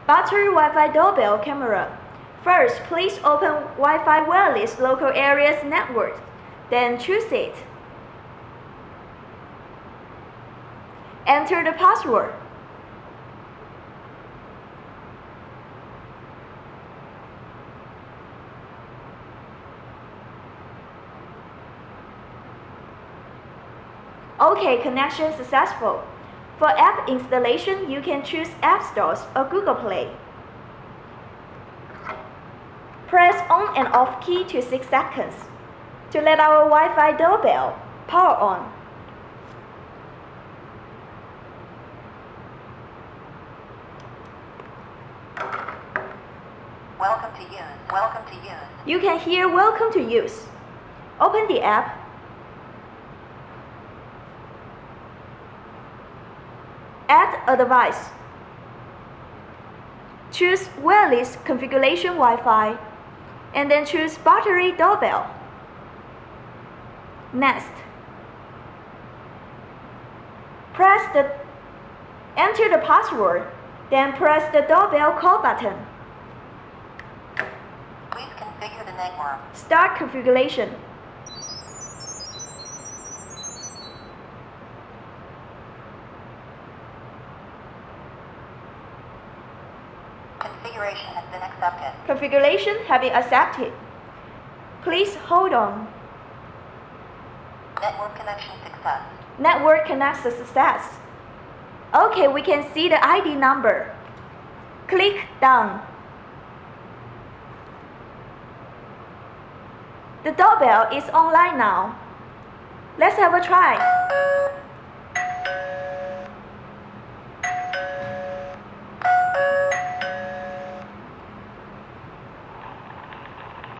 Battery Wi-Fi doorbell camera. First, please open Wi-Fi wireless local areas network. Then choose it. Enter the password. OK, connection successful. For app installation, you can choose App Stores or Google Play. Press on and off key to 6 seconds to let our Wi-Fi doorbell power on. Welcome to use. Welcome to use. You can hear Welcome to use. Open the app. Add a device. Choose wireless configuration Wi-Fi, and then choose battery doorbell. Next, enter the password, then press the doorbell call button. Please configure the network. Start configuration. Configuration has been accepted. Configuration has been accepted. Please hold on. Network connection success. Network connection success. OK, we can see the ID number. Click Done. The doorbell is online now. Let's have a try.